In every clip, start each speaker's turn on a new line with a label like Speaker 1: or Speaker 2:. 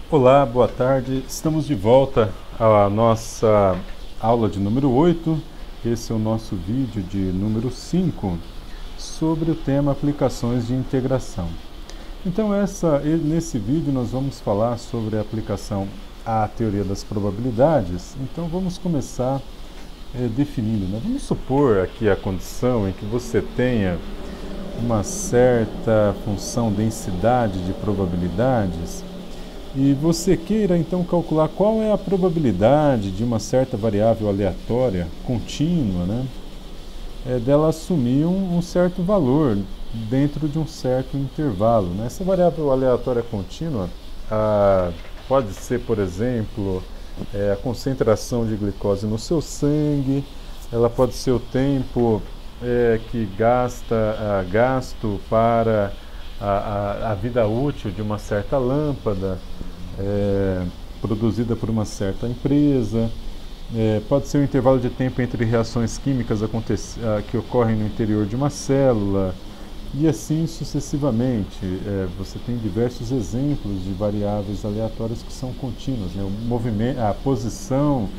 Speaker 1: Olá, boa tarde. Estamos de volta à nossa aula de número 8. Esse é o nosso vídeo de número 5 sobre o tema aplicações de integração. Então, nesse vídeo nós vamos falar sobre a aplicação à teoria das probabilidades. Então, vamos começar definindo, né? Vamos supor aqui a condição em que você tenha uma certa função densidade de probabilidades e você queira então calcular qual é a probabilidade de uma certa variável aleatória contínua, né, dela assumir um certo valor dentro de um certo intervalo, né? Essa variável aleatória contínua pode ser, por exemplo, a concentração de glicose no seu sangue, ela pode ser o tempo que gasto para a vida útil de uma certa lâmpada produzida por uma certa empresa, pode ser o intervalo de tempo entre reações químicas que ocorrem no interior de uma célula, e assim sucessivamente. Você tem diversos exemplos de variáveis aleatórias que são contínuas, né? A posição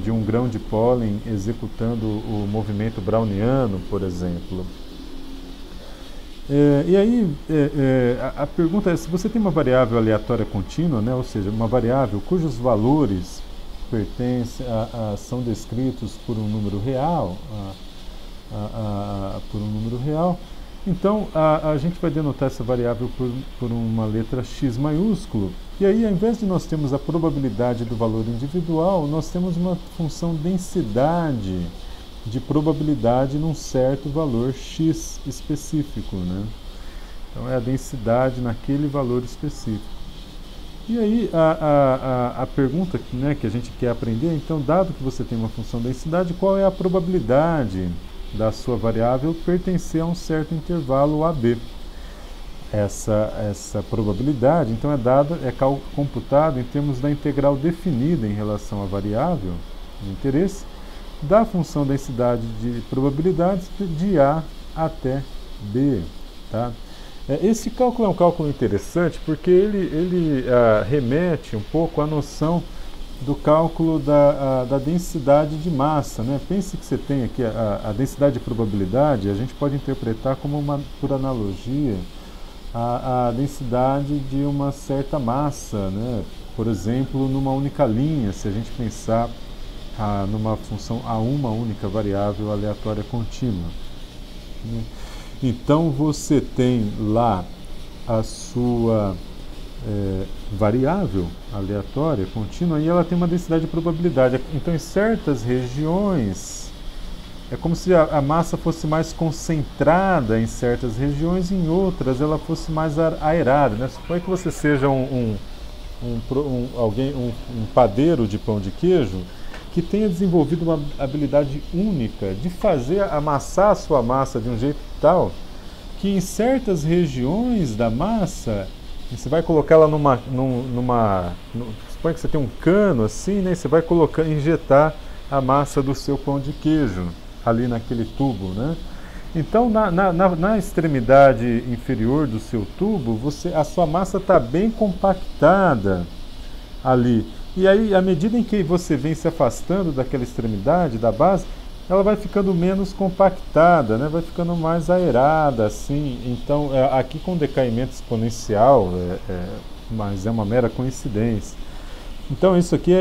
Speaker 1: de um grão de pólen executando o movimento browniano, por exemplo. E aí, a pergunta é, se você tem uma variável aleatória contínua, né, ou seja, uma variável cujos valores são descritos por um número real, então a gente vai denotar essa variável por uma letra x maiúsculo, e aí, ao invés de nós termos a probabilidade do valor individual, nós temos uma função densidade de probabilidade num certo valor x específico, né? Então é a densidade naquele valor específico. E aí a pergunta que a gente quer aprender, então, dado que você tem uma função densidade, qual é a probabilidade da sua variável pertencer a um certo intervalo AB? Essa probabilidade, então, é computada em termos da integral definida em relação à variável de interesse da função densidade de probabilidades de A até B. Tá? Esse cálculo é um cálculo interessante porque ele remete um pouco à noção do cálculo da densidade de massa, né? Pense que você tem aqui a densidade de probabilidade, a gente pode interpretar como por analogia, a densidade de uma certa massa, né? Por exemplo, numa única linha, se a gente pensar numa função a uma única variável aleatória contínua. Então você tem lá a sua variável aleatória contínua e ela tem uma densidade de probabilidade. Então, em certas regiões, é como se a massa fosse mais concentrada em certas regiões, em outras ela fosse mais aerada, né? Suponha que você seja um padeiro de pão de queijo que tenha desenvolvido uma habilidade única de amassar a sua massa de um jeito tal que em certas regiões da massa, você vai colocar ela suponha que você tem um cano assim, né? Você vai injetar a massa do seu pão de queijo ali naquele tubo, né? Então, na extremidade inferior do seu tubo, a sua massa está bem compactada ali. E aí, à medida em que você vem se afastando daquela extremidade, da base, ela vai ficando menos compactada, né? Vai ficando mais aerada, assim. Então, aqui com decaimento exponencial, mas é uma mera coincidência. Então, isso aqui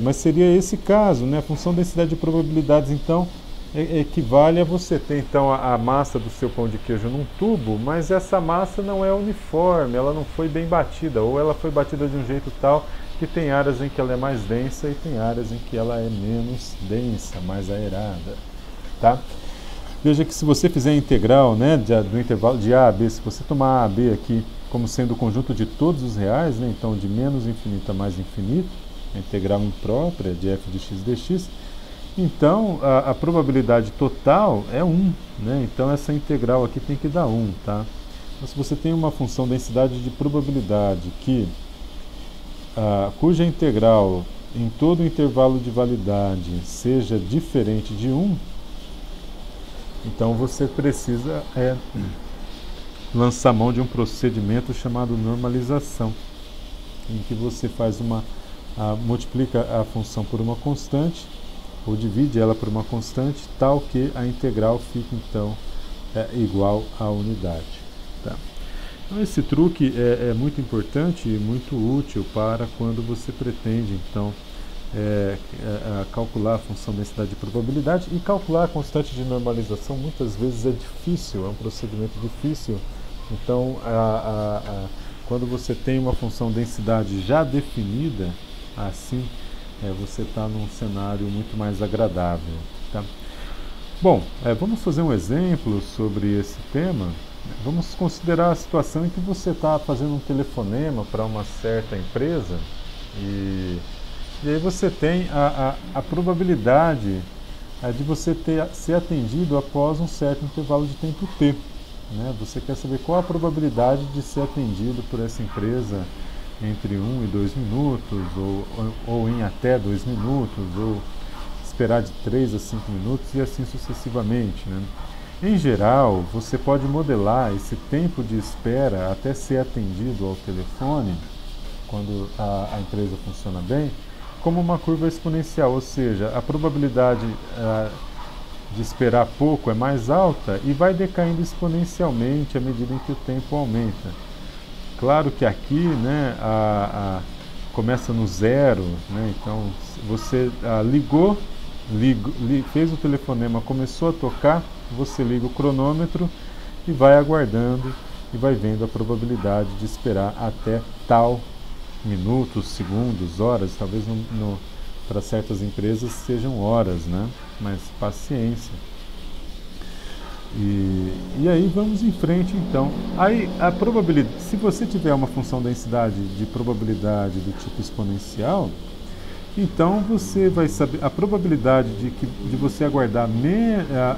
Speaker 1: mas seria esse caso, né? A função densidade de probabilidades, então, equivale a você ter, então, a massa do seu pão de queijo num tubo, mas essa massa não é uniforme, ela não foi bem batida, ou ela foi batida de um jeito tal que tem áreas em que ela é mais densa e tem áreas em que ela é menos densa, mais aerada. Tá? Veja que se você fizer a integral, né, do intervalo de A a B, se você tomar A a B aqui como sendo o conjunto de todos os reais, né, então de menos infinito a mais infinito, a integral imprópria de f de x dx, então a probabilidade total é 1. Né? Então essa integral aqui tem que dar 1. Tá? Então, se você tem uma função densidade de probabilidade cuja integral em todo o intervalo de validade seja diferente de 1, então você precisa lançar mão de um procedimento chamado normalização. em que você faz multiplica a função por uma constante, ou divide ela por uma constante, tal que a integral fique então igual à unidade. Tá? Então esse truque é muito importante e muito útil para quando você pretende então calcular a função densidade de probabilidade, e calcular a constante de normalização muitas vezes é difícil, é um procedimento difícil. Então quando você tem uma função densidade já definida, assim você está num cenário muito mais agradável. Tá? Bom, vamos fazer um exemplo sobre esse tema. Vamos considerar a situação em que você está fazendo um telefonema para uma certa empresa e aí você tem a probabilidade de você ser atendido após um certo intervalo de tempo t. Né? Você quer saber qual a probabilidade de ser atendido por essa empresa entre 1 e 2 minutos, ou em até 2 minutos, ou esperar de 3 a 5 minutos e assim sucessivamente. Né? Em geral, você pode modelar esse tempo de espera até ser atendido ao telefone, quando a empresa funciona bem, como uma curva exponencial, ou seja, a probabilidade de esperar pouco é mais alta e vai decaindo exponencialmente à medida em que o tempo aumenta. Claro que aqui, né, começa no zero, né, então você fez o telefonema, começou a tocar, você liga o cronômetro e vai aguardando e vai vendo a probabilidade de esperar até tal minutos, segundos, horas, talvez para certas empresas sejam horas, né? Mas paciência. E aí vamos em frente então. Aí a probabilidade, se você tiver uma função densidade de probabilidade do tipo exponencial, então você vai saber a probabilidade de você aguardar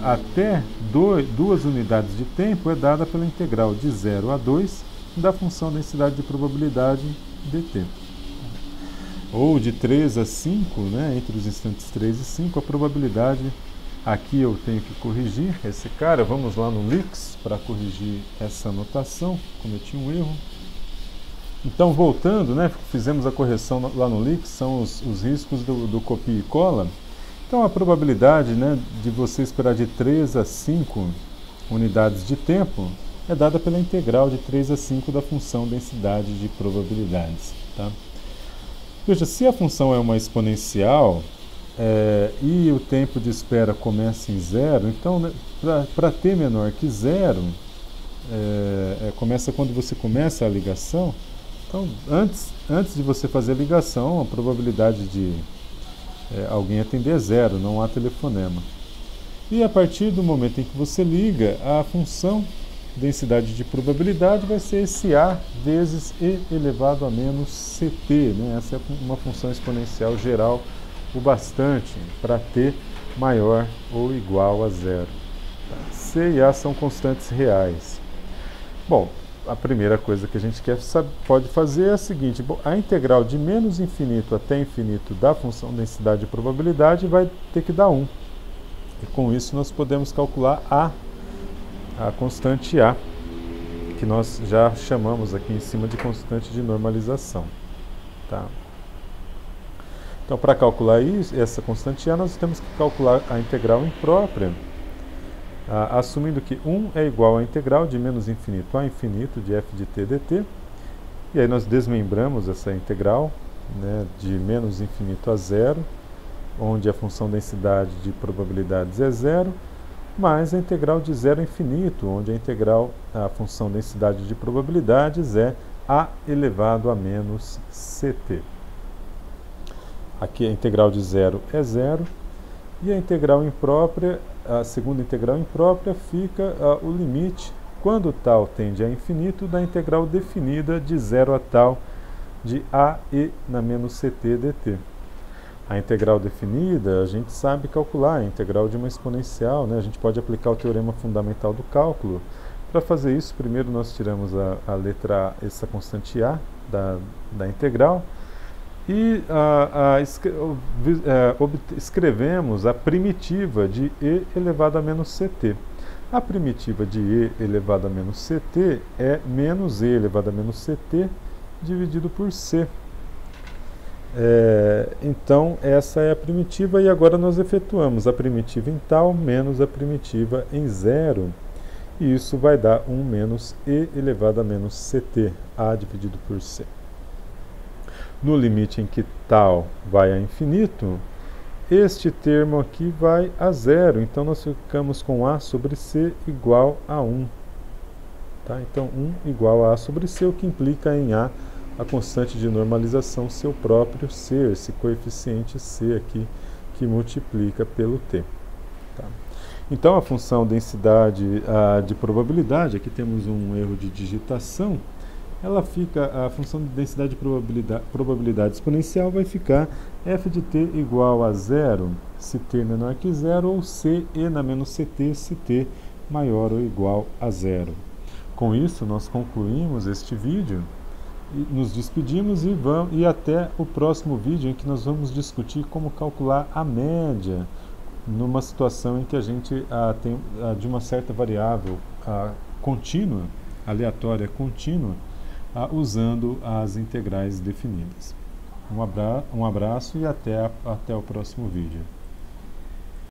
Speaker 1: até 2 unidades de tempo é dada pela integral de 0 a 2 da função densidade de probabilidade dt. Ou de 3 a 5, né, entre os instantes 3 e 5, a probabilidade, aqui eu tenho que corrigir esse cara, vamos lá no Leaks para corrigir essa anotação, cometi um erro. Então, voltando, né, fizemos a correção lá no Leaks, são os riscos do copia e cola. Então, a probabilidade, né, de você esperar de 3 a 5 unidades de tempo é dada pela integral de 3 a 5 da função densidade de probabilidades. Tá? Veja, se a função é uma exponencial e o tempo de espera começa em zero, então, né, para t menor que zero, começa quando você começa a ligação. Então, antes de você fazer a ligação, a probabilidade de alguém atender é zero, não há telefonema. E a partir do momento em que você liga, a função densidade de probabilidade vai ser esse A vezes E elevado a menos CT. Né? Essa é uma função exponencial geral o bastante para t maior ou igual a zero. C e A são constantes reais. Bom, a primeira coisa que a gente pode fazer é a seguinte: a integral de menos infinito até infinito da função densidade de probabilidade vai ter que dar 1. E com isso nós podemos calcular a constante A, que nós já chamamos aqui em cima de constante de normalização. Tá? Então, para calcular essa constante A, nós temos que calcular a integral imprópria, assumindo que 1 é igual à integral de menos infinito a infinito de f de t dt. E aí nós desmembramos essa integral, né, de menos infinito a zero, onde a função densidade de probabilidades é zero, mais a integral de zero a infinito, onde a função densidade de probabilidades é a elevado a menos ct. Aqui a integral de zero é zero, e a integral imprópria, a segunda integral imprópria, fica o limite, quando tal tende a infinito, da integral definida de zero a tal de a e na menos ct dt. A integral definida, a gente sabe calcular, a integral de uma exponencial, né? A gente pode aplicar o teorema fundamental do cálculo. Para fazer isso, primeiro nós tiramos a letra A, essa constante A da integral, e escrevemos a primitiva de e elevado a menos ct. A primitiva de e elevado a menos ct é menos e elevado a menos ct dividido por C. Então, essa é a primitiva, e agora nós efetuamos a primitiva em tal menos a primitiva em zero. E isso vai dar 1 menos e elevado a menos ct, a dividido por c. No limite em que tal vai a infinito, este termo aqui vai a zero. Então, nós ficamos com a sobre c igual a 1. Tá? Então, 1 igual a a sobre c, o que implica em a constante de normalização, seu próprio ser, esse coeficiente c aqui, que multiplica pelo t. Tá? Então, a função densidade de probabilidade, aqui temos um erro de digitação, a função de densidade de probabilidade exponencial vai ficar f de t igual a zero, se t menor que zero, ou c e na menos ct, se t maior ou igual a zero. Com isso, nós concluímos este vídeo, nos despedimos e até o próximo vídeo, em que nós vamos discutir como calcular a média numa situação em que a gente tem de uma certa variável contínua, aleatória contínua, usando as integrais definidas. Um abraço e até o próximo vídeo.